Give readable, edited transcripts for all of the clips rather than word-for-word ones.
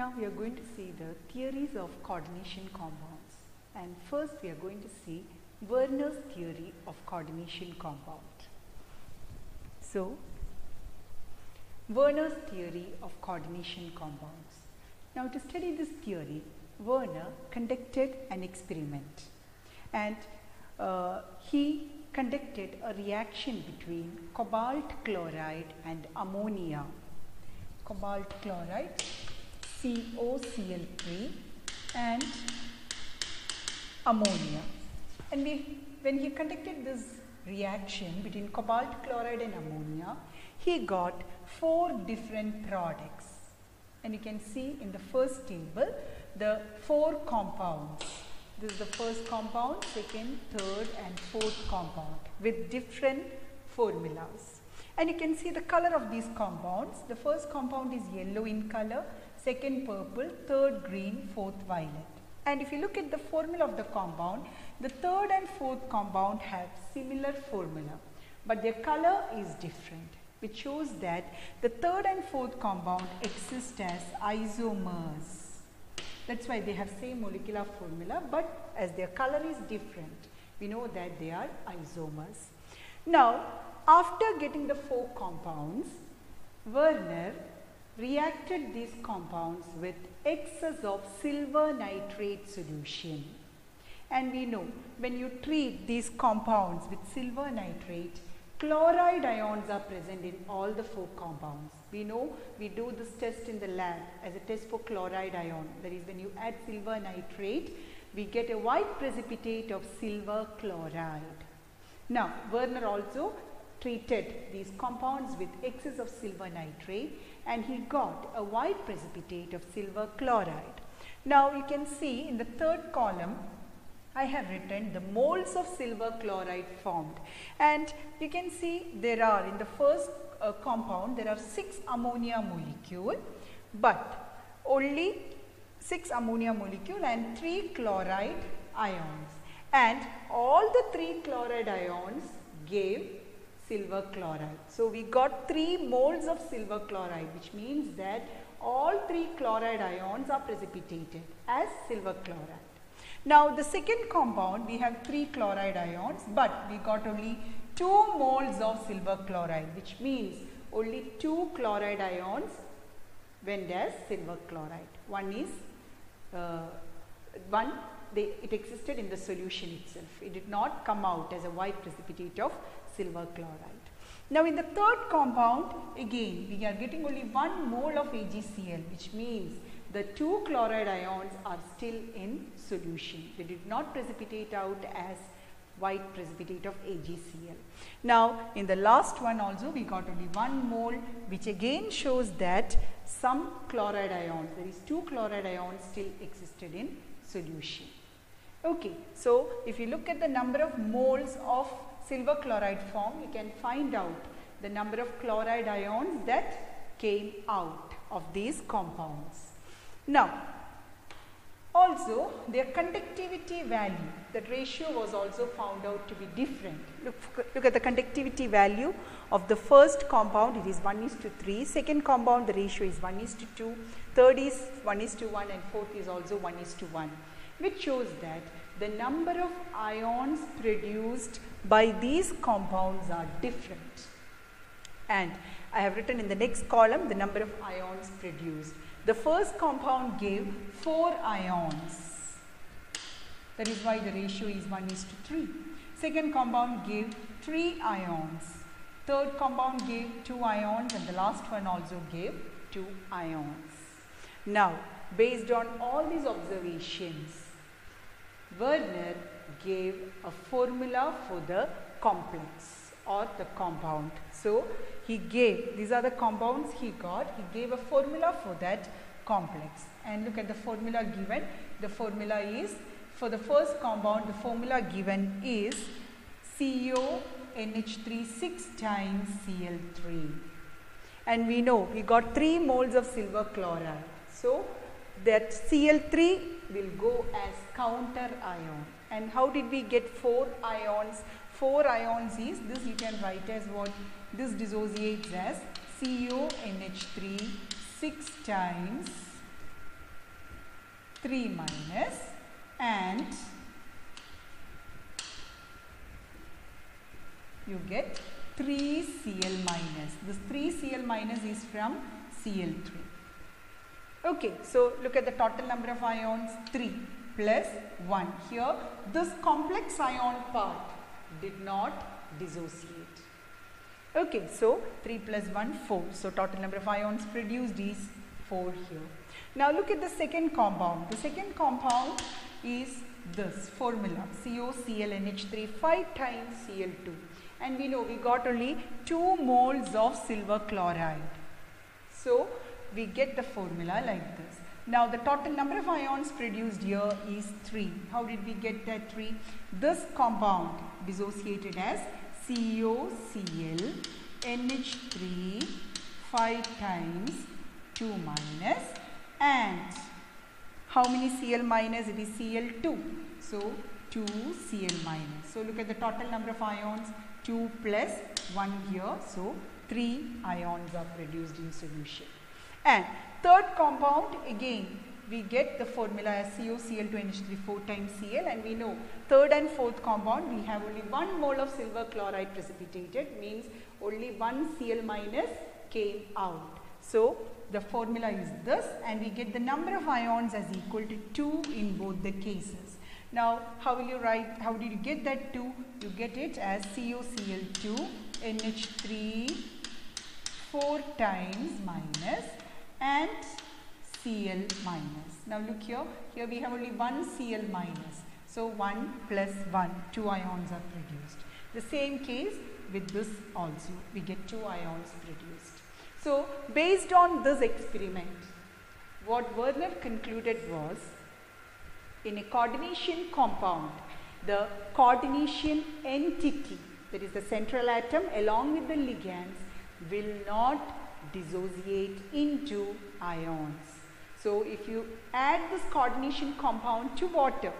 Now we are going to see the theories of coordination compounds, and first we are going to see Werner's theory of coordination compound. So, Werner's theory of coordination compounds. Now to study this theory, Werner conducted an experiment, and he conducted a reaction between cobalt chloride and ammonia. Cobalt chloride, COCl3, and ammonia. And when he conducted this reaction between cobalt chloride and ammonia, he got 4 different products. And you can see in the first table the 4 compounds. This is the first compound, second, third and fourth compound with different formulas. And you can see the color of these compounds. The first compound is yellow in color, second purple, third green, fourth violet. And if you look at the formula of the compound, the third and fourth compound have similar formula, but their color is different, which shows that the third and fourth compound exist as isomers. That's why they have same molecular formula, but as their color is different, we know that they are isomers. Now, after getting the 4 compounds, Werner reacted these compounds with excess of silver nitrate solution. And we know when you treat these compounds with silver nitrate, chloride ions are present in all the 4 compounds. We know we do this test in the lab as a test for chloride ion. That is, when you add silver nitrate, we get a white precipitate of silver chloride. Now, Werner also treated these compounds with excess of silver nitrate, and he got a white precipitate of silver chloride. Now, you can see in the third column, I have written the moles of silver chloride formed, and you can see there are in the first compound there are 6 ammonia molecule, but only 6 ammonia molecule and 3 chloride ions, and all the 3 chloride ions gave silver chloride. So, we got 3 moles of silver chloride, which means that all 3 chloride ions are precipitated as silver chloride. Now, the second compound, we have 3 chloride ions, but we got only 2 moles of silver chloride, which means only 2 chloride ions went as silver chloride. One is, it existed in the solution itself. It did not come out as a white precipitate of silver chloride. Now, in the third compound, again, we are getting only 1 mole of AgCl, which means the 2 chloride ions are still in solution. They did not precipitate out as white precipitate of AgCl. Now, in the last one also, we got only 1 mole, which again shows that some chloride ions, there is 2 chloride ions still existed in solution. Okay, so if you look at the number of moles of silver chloride formed, you can find out the number of chloride ions that came out of these compounds. Now, also their conductivity value, that ratio was also found out to be different. Look at the conductivity value of the first compound, it is 1:3, second compound the ratio is 1:2, third is 1:1 and fourth is also 1:1, which shows that the number of ions produced by these compounds are different. And I have written in the next column the number of ions produced. The first compound gave 4 ions, that is why the ratio is 1:3. Second compound gave 3 ions. Third compound gave 2 ions, and the last one also gave 2 ions. Now, based on all these observations, Werner gave a formula for the complex or the compound. So, he gave, these are the compounds he got, he gave a formula for that complex. And look at the formula given. The formula is, for the first compound, the formula given is CONH3 6 times Cl3. And we know we got 3 moles of silver chloride. So, that Cl3 will go as counter ion. And how did we get 4 ions? 4 ions is, this you can write as what? This dissociates as CONH3 6 times 3 minus, and you get 3 Cl minus. This 3 Cl minus is from Cl3. Okay, so look at the total number of ions, 3 plus 1. Here, this complex ion part did not dissociate. Okay, so 3 plus 1, 4. So total number of ions produced is 4 here. Now look at the second compound. The second compound is this formula, COClNH3 5 times Cl2. And we know we got only 2 moles of silver chloride. So we get the formula like this. Now the total number of ions produced here is 3. How did we get that 3? This compound dissociated as COClNH3 5 times 2 minus, and how many Cl minus? It is Cl2. So 2 Cl minus. So look at the total number of ions, 2 plus 1 here. So 3 ions are produced in solution. And third compound, again we get the formula as COCl2NH3 4 times Cl, and we know third and fourth compound we have only 1 mole of silver chloride precipitated, means only 1 Cl minus came out. So the formula is this, and we get the number of ions as equal to 2 in both the cases. Now how will you write, how did you get that 2? You get it as COCl2NH3 4 times minus and Cl minus. Now look here, here we have only 1 Cl minus. So 1 plus 1, 2 ions are produced. The same case with this also, we get 2 ions produced. So based on this experiment, what Werner concluded was, in a coordination compound, the coordination entity, that is the central atom along with the ligands, will not dissociate into ions. So if you add this coordination compound to water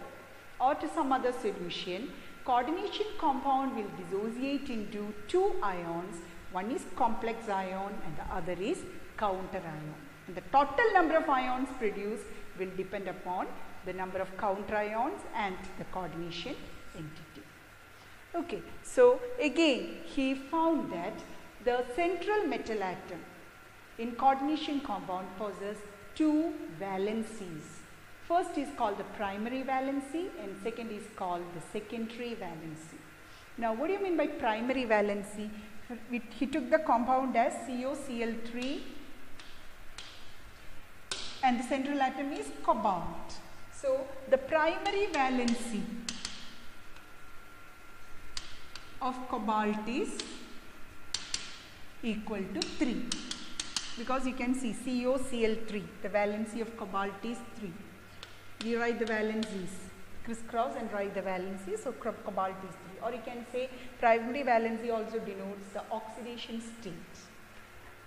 or to some other solution, coordination compound will dissociate into 2 ions. One is complex ion and the other is counter ion. And the total number of ions produced will depend upon the number of counter ions and the coordination entity. Okay, so again he found that the central metal atom in coordination compound possesses 2 valencies. First is called the primary valency and second is called the secondary valency. Now what do you mean by primary valency? He took the compound as COCl3 and the central atom is cobalt. So the primary valency of cobalt is equal to 3, because you can see COCl3, the valency of cobalt is 3. We write the valencies, crisscross and write the valency, so cobalt is 3. Or you can say primary valency also denotes the oxidation state.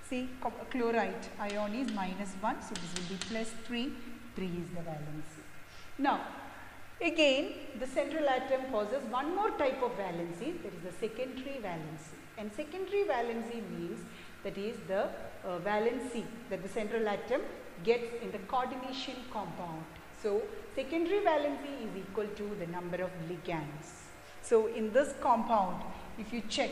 See, chloride ion is -1, so this will be +3, 3 is the valency. Now, again the central atom possesses one more type of valency, that is the secondary valency. And secondary valency means that is the valency that the central atom gets in the coordination compound. So secondary valency is equal to the number of ligands. So in this compound, if you check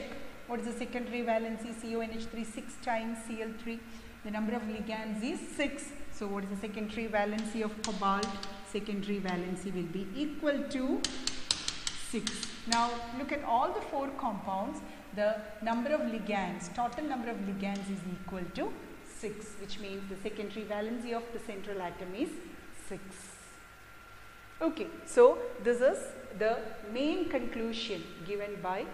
what is the secondary valency, CONH3 6 times Cl3, the number of ligands is 6. So what is the secondary valency of cobalt? Secondary valency will be equal to 6. Now look at all the 4 compounds. The number of ligands, total number of ligands is equal to 6, which means the secondary valency of the central atom is 6. Okay, so this is the main conclusion given by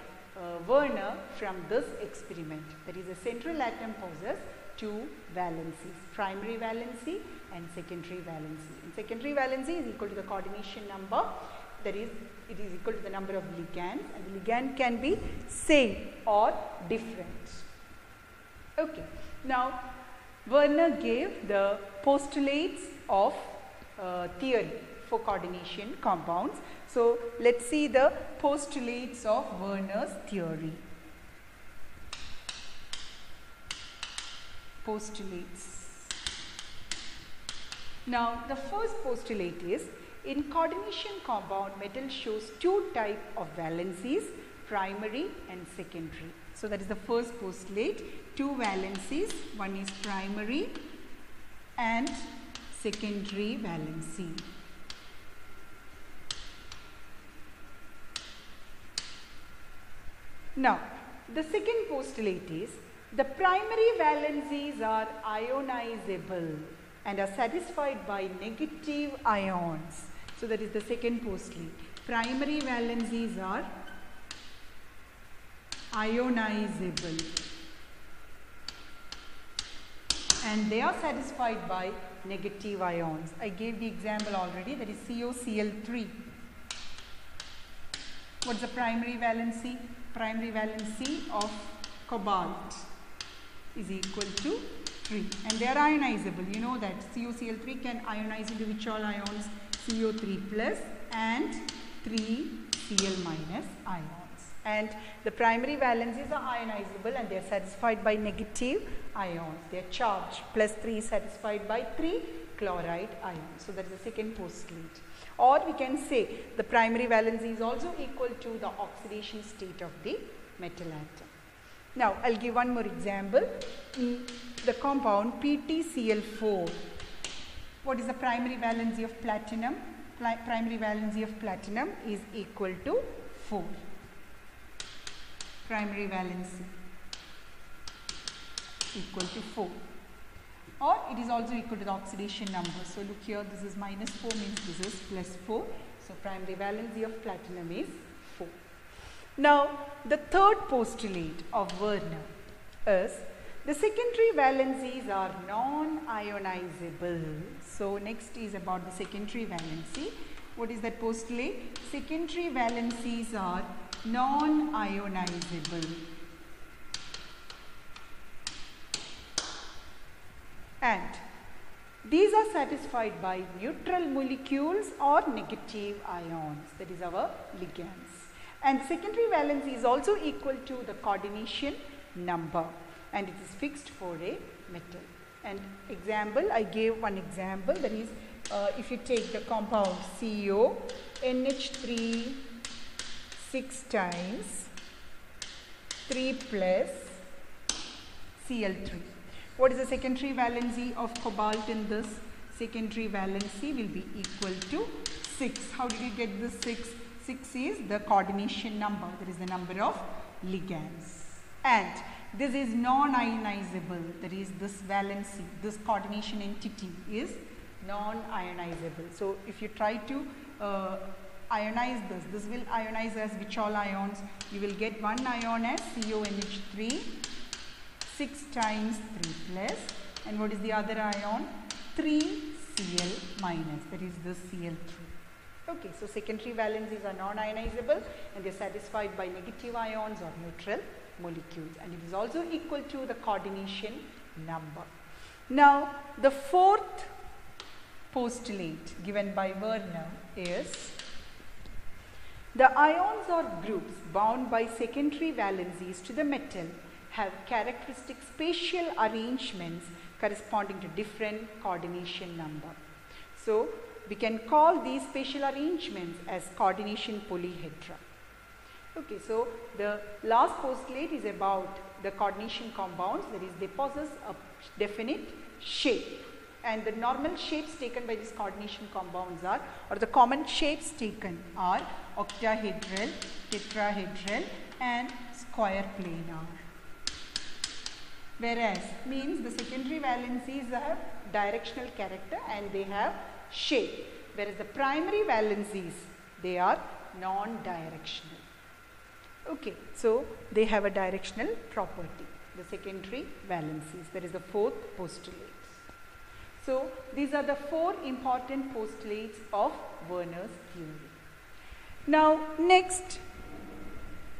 Werner from this experiment. That is, the central atom possesses 2 valencies, primary valency and secondary valency. And secondary valency is equal to the coordination number, that is, it is equal to the number of ligands, and the ligand can be same or different. Okay, now Werner gave the postulates of theory for coordination compounds. So let's see the postulates of Werner's theory. Postulates. Now, the first postulate is, in coordination compound, metal shows two types of valencies, primary and secondary. So, that is the first postulate, two valencies, one is primary and secondary valency. Now, the second postulate is, the primary valencies are ionizable and are satisfied by negative ions. So, that is the second postulate. Primary valencies are ionizable and they are satisfied by negative ions. I gave the example already, that is COCl3. What is the primary valency? Primary valency of cobalt is equal to 3 and they are ionizable. You know that COCl3 can ionize into which all ions? CO3 plus and 3Cl minus ions. And the primary valencies are ionizable and they are satisfied by negative ions. They are charged. Plus 3 is satisfied by 3 chloride ions. So, that is the second postulate. Or we can say the primary valency is also equal to the oxidation state of the metal atom. Now, I will give one more example. The compound PtCl4. What is the primary valency of platinum? Primary valency of platinum is equal to 4. Primary valency equal to 4. Or it is also equal to the oxidation number. So, look here, this is minus 4 means this is plus 4. So, primary valency of platinum is 4. Now, the third postulate of Werner is, the secondary valencies are non-ionizable. So, next is about the secondary valency. What is that postulate? Secondary valencies are non-ionizable. And these are satisfied by neutral molecules or negative ions, that is our ligands. And secondary valency is also equal to the coordination number and it is fixed for a metal. And example, I gave one example, that is if you take the compound CO, NH3 6 times 3 plus Cl3. What is the secondary valency of cobalt in this? Secondary valency will be equal to 6. How did you get this 6? 6 is the coordination number, that is the number of ligands. And this is non-ionizable, that is this valency, this coordination entity is non-ionizable. So, if you try to ionize this will ionize as which all ions? You will get one ion as CONH3 6 times 3 plus, and what is the other ion? 3Cl minus, that is this Cl3. Okay, so secondary valencies are non-ionizable and they are satisfied by negative ions or neutral molecules, and it is also equal to the coordination number. Now, the fourth postulate given by Werner is, the ions or groups bound by secondary valencies to the metal have characteristic spatial arrangements corresponding to different coordination number. So, we can call these spatial arrangements as coordination polyhedra. Okay, so the last postulate is about the coordination compounds, that is they possess a definite shape, and the normal shapes taken by these coordination compounds are, or the common shapes taken are octahedral, tetrahedral and square planar. Whereas means the secondary valencies have directional character and they have shape, whereas the primary valencies, they are non-directional. Okay, so they have a directional property, the secondary valencies, that is the fourth postulate. So these are the four important postulates of Werner's theory. Now next,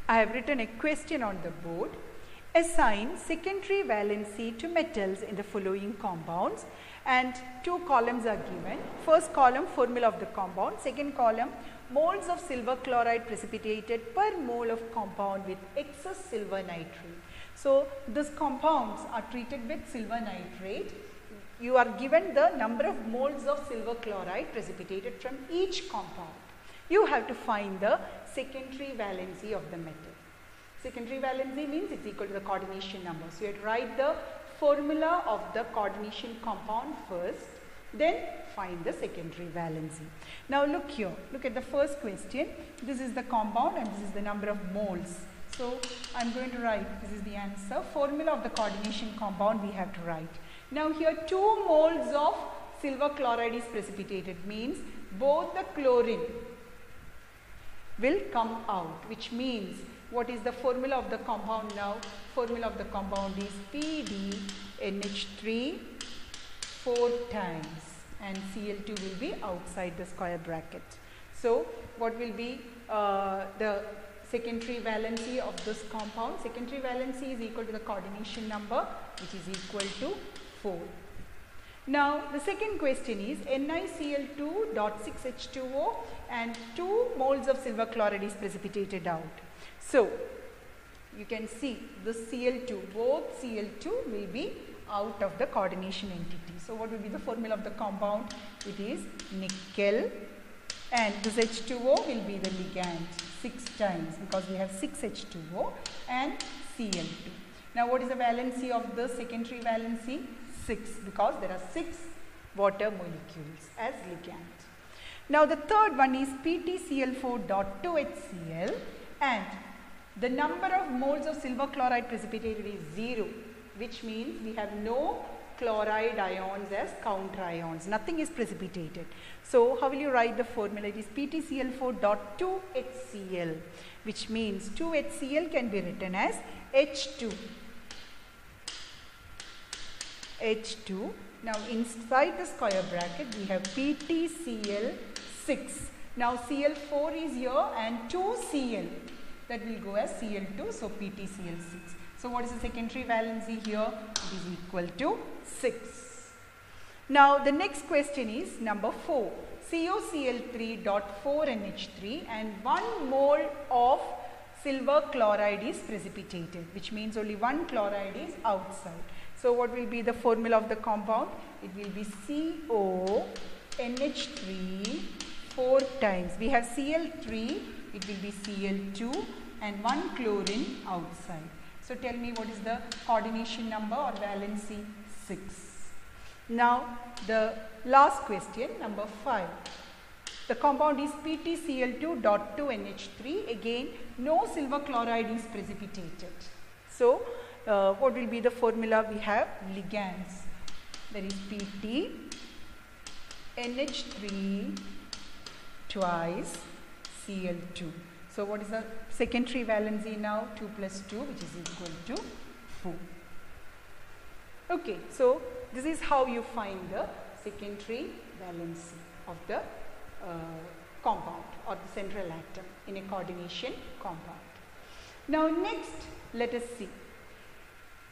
I have written a question on the board. Assign secondary valency to metals in the following compounds, and two columns are given. First column, formula of the compound. Second column, moles of silver chloride precipitated per mole of compound with excess silver nitrate. So these compounds are treated with silver nitrate you are given the number of moles of silver chloride precipitated from each compound. You have to find the secondary valency of the metal. Secondary valency means it's equal to the coordination number. So, you have to write the formula of the coordination compound first, then find the secondary valency. Now, look here, look at the first question. This is the compound and this is the number of moles. So, I am going to write, this is the answer, formula of the coordination compound we have to write. Now, here 2 moles of silver chloride is precipitated, means both the chlorine will come out, which means what is the formula of the compound now? Formula of the compound is PdNH3 4 times and Cl2 will be outside the square bracket. So, what will be the secondary valency of this compound? Secondary valency is equal to the coordination number, which is equal to 4. Now, the second question is NiCl2.6H2O and 2 moles of silver chloride is precipitated out. So, you can see the Cl2, both Cl2 will be out of the coordination entity. So, what will be the formula of the compound? It is nickel and this H2O will be the ligand 6 times because we have 6 H2O and Cl2. Now, what is the valency of the secondary valency? 6 because there are 6 water molecules as ligand. Now, the third one is PtCl4.2HCl and the number of moles of silver chloride precipitated is 0, which means we have no chloride ions as counter ions. Nothing is precipitated. So, how will you write the formula? It is PtCl4.2HCl, which means 2HCl can be written as H2. H2. Now, inside the square bracket we have PtCl6. Now, Cl4 is here and 2Cl, that will go as Cl2, so PtCl6. So, what is the secondary valency here? It is equal to 6. Now, the next question is number 4. COCl3.4NH3 and 1 mole of silver chloride is precipitated, which means only 1 chloride is outside. So, what will be the formula of the compound? It will be CONH3 4 times. We have Cl3, it will be Cl2 and 1 chlorine outside. So, tell me what is the coordination number or valency? 6. Now, the last question, number 5. The compound is PtCl2.2NH3. Again, no silver chloride is precipitated. So, what will be the formula? We have ligands. There is PtNH3 twice Cl2. So, what is the secondary valency now? 2 plus 2, which is equal to 4. Okay, so this is how you find the secondary valency of the compound or the central atom in a coordination compound. Now, next let us see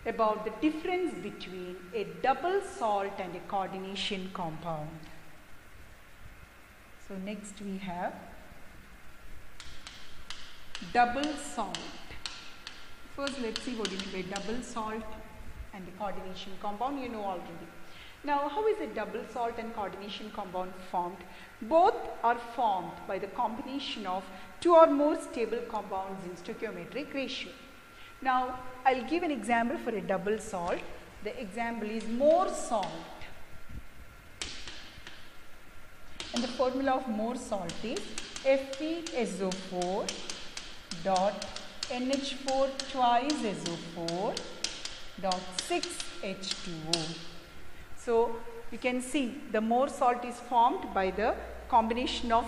about the difference between a double salt and a coordination compound. So, next we have double salt. First, let us see what is a double salt and a coordination compound. You know already. Now, how is a double salt and coordination compound formed? Both are formed by the combination of 2 or more stable compounds in stoichiometric ratio. Now, I will give an example for a double salt. The example is more salt. And the formula of more salt is FeSO4 dot NH4 twice SO4 dot 6H2O. So, you can see the more salt is formed by the combination of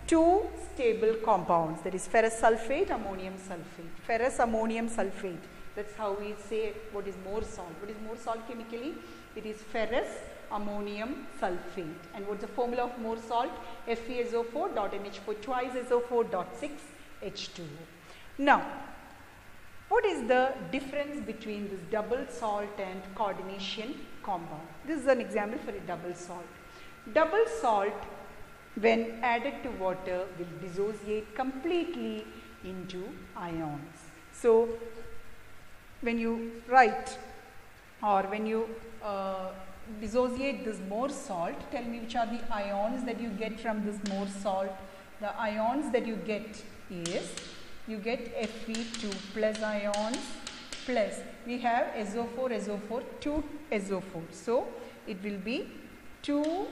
2 stable compounds, that is ferrous sulfate, ammonium sulfate. Ferrous ammonium sulfate, that is how we say what is more salt. What is more salt chemically? It is ferrous ammonium sulfate. And what is the formula of more salt? FeSO4 dot NH4 twice SO4 dot 6H2O. Now, what is the difference between this double salt and coordination compound? This is an example for a double salt. Double salt, when added to water, will dissociate completely into ions. So, when you write or when you dissociate this more salt, tell me which are the ions that you get from this more salt. The ions that you get is, you get Fe2 plus ions, plus we have SO4, 2 SO4. So, it will be 2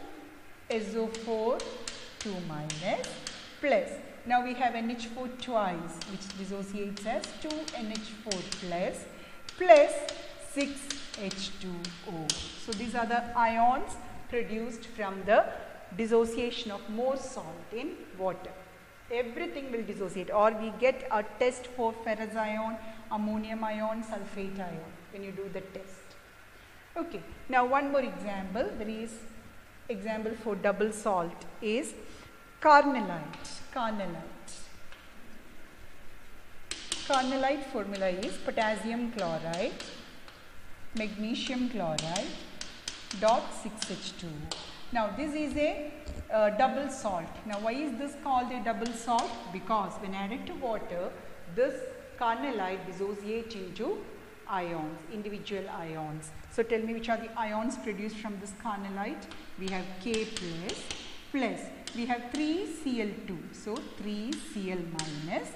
SO4, 2 minus, plus, now we have NH4 twice, which dissociates as 2 NH4 plus 6 H2O. So, these are the ions produced from the dissociation of more salt in water. Everything will dissociate, or we get a test for ferrous ion, ammonium ion, sulfate ion when you do the test. Okay, now one more example. There is example for double salt is carnallite. Carnallite formula is potassium chloride, magnesium chloride, dot 6H2. Now this is a double salt. Now why is this called a double salt? Because when added to water, this carnallite dissociates into ions, individual ions. So tell me which are the ions produced from this carnallite. We have K plus we have 3Cl2. So 3Cl minus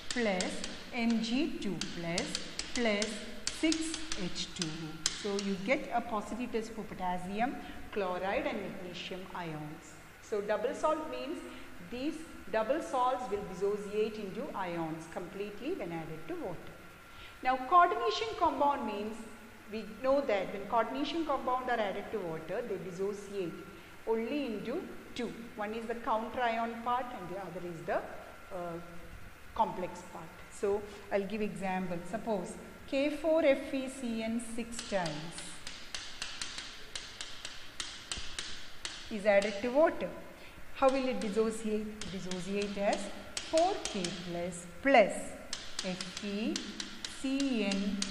plus Mg2 plus 6H2. So you get a positive test for potassium chloride and magnesium ions. So double salt means these double salts will dissociate into ions completely when added to water. Now coordination compound means, we know that when coordination compound are added to water, they dissociate only into two. One is the counter ion part and the other is the complex part. So I'll give example. Suppose K4FeCN 6 times is added to water. How will it dissociate? Dissociate as 4K plus FeCN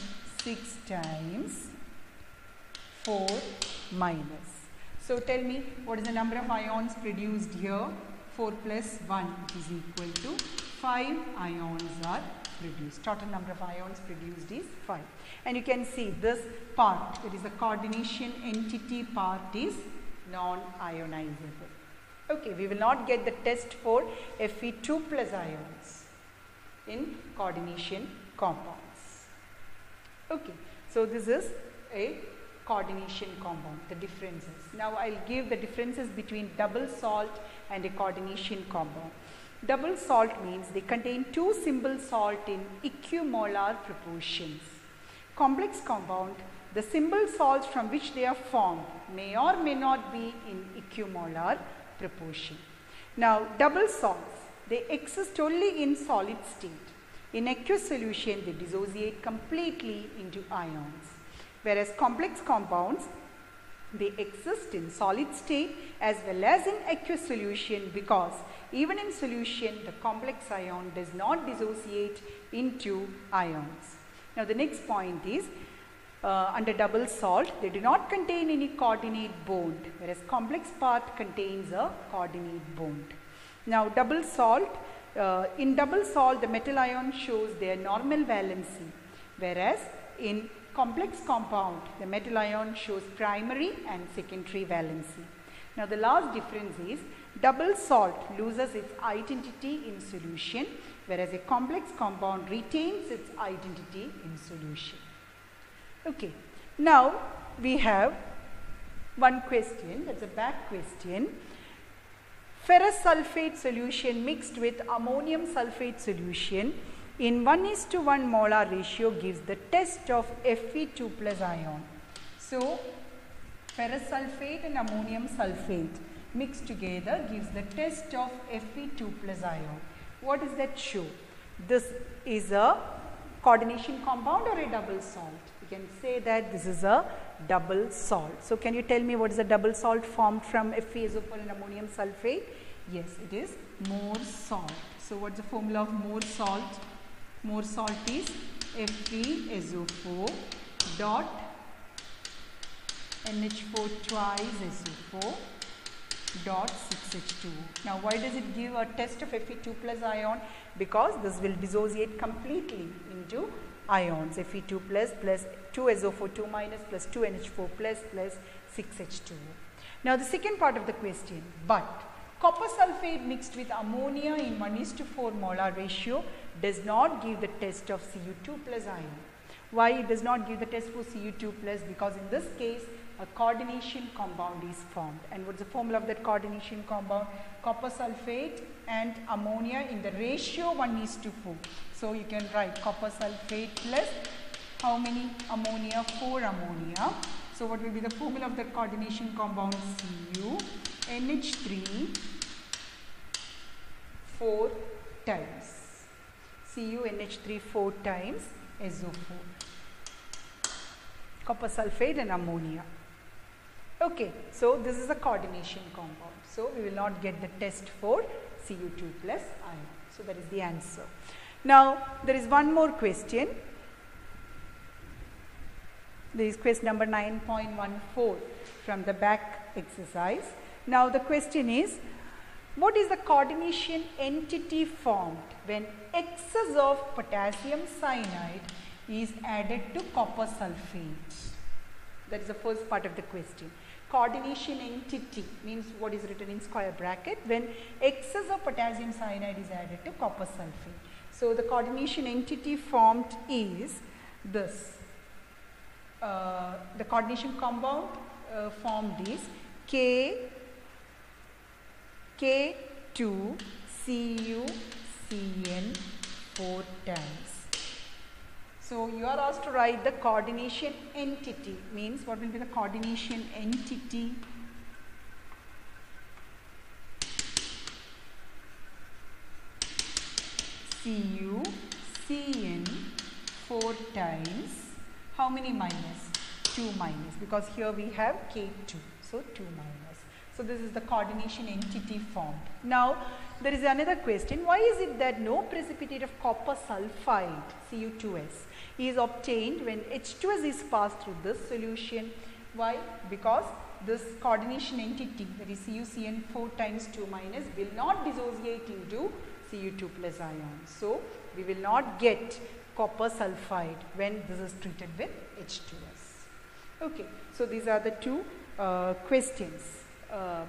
6 times 4 minus. So tell me what is the number of ions produced here? 4 plus 1 is equal to 5 ions are produced. Total number of ions produced is 5. And you can see this part, that is the coordination entity part, is non-ionizable. Okay, we will not get the test for Fe2 plus ions in coordination compounds. Okay, so this is a coordination compound, the differences. Now I will give the differences between double salt and a coordination compound. Double salt means they contain two simple salt in equimolar proportions. Complex compound, the simple salts from which they are formed may or may not be in equimolar proportion. Now double salts, they exist only in solid state. In aqueous solution, they dissociate completely into ions. Whereas complex compounds, they exist in solid state as well as in aqueous solution, because even in solution the complex ion does not dissociate into ions. Now the next point is under double salt, they do not contain any coordinate bond, whereas complex part contains a coordinate bond. Now double salt, in double salt the metal ion shows their normal valency, whereas in complex compound the metal ion shows primary and secondary valency. Now the last difference is double salt loses its identity in solution, whereas a complex compound retains its identity in solution. Okay, now we have one question, that's a back question. Ferrous sulfate solution mixed with ammonium sulfate solution in 1:1 molar ratio gives the test of Fe2 plus ion. So ferrous sulfate and ammonium sulfate mixed together gives the test of Fe2 plus ion. What does that show? This is a coordination compound or a double salt? You can say that this is a double salt. So can you tell me what is a double salt formed from FeSO4 and ammonium sulfate? Yes, it is more salt. So what's the formula of more salt? More salt is FeSO4 dot NH4 twice SO4 dot 6H2. Now why does it give a test of Fe2 plus ion? Because this will dissociate completely into ions, Fe2 plus 2SO4 2 minus plus 2NH4 plus 6H2O. Now the second part of the question, but copper sulfate mixed with ammonia in 1:4 molar ratio does not give the test of Cu2 plus ion. Why it does not give the test for Cu2 plus? Because in this case a coordination compound is formed. And what is the formula of that coordination compound? Copper sulfate and ammonia in the ratio 1:4. So you can write copper sulfate plus how many ammonia? 4 ammonia. So what will be the formula of that coordination compound? Cu NH3 4 times. Cu NH3 4 times SO4. Copper sulfate and ammonia. Okay, so this is a coordination compound. So we will not get the test for Cu2 plus ion. So that is the answer. Now there is one more question. This is question number 9.14 from the back exercise. Now the question is, what is the coordination entity formed when excess of potassium cyanide is added to copper sulfate? That is the first part of the question. Coordination entity means what is written in square bracket when excess of potassium cyanide is added to copper sulfate. So the coordination entity formed is this. The coordination compound formed is K2CuCN 4 times. So you are asked to write the coordination entity, means what will be the coordination entity? CuCN 4 times. How many minus? 2 minus, because here we have K2, so 2 minus. So this is the coordination entity formed. Now there is another question, why is it that no precipitate of copper sulfide Cu2S is obtained when H2S is passed through this solution? Why? Because this coordination entity, that is CuCN 4 times 2 minus, will not dissociate into Cu2 plus ion. So we will not get copper sulfide when this is treated with H2S. Okay, so these are the two questions,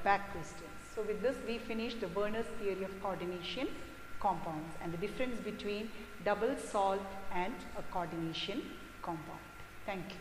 back questions. So with this we finish the Werner's theory of coordination compounds and the difference between double salt and a coordination compound. Thank you.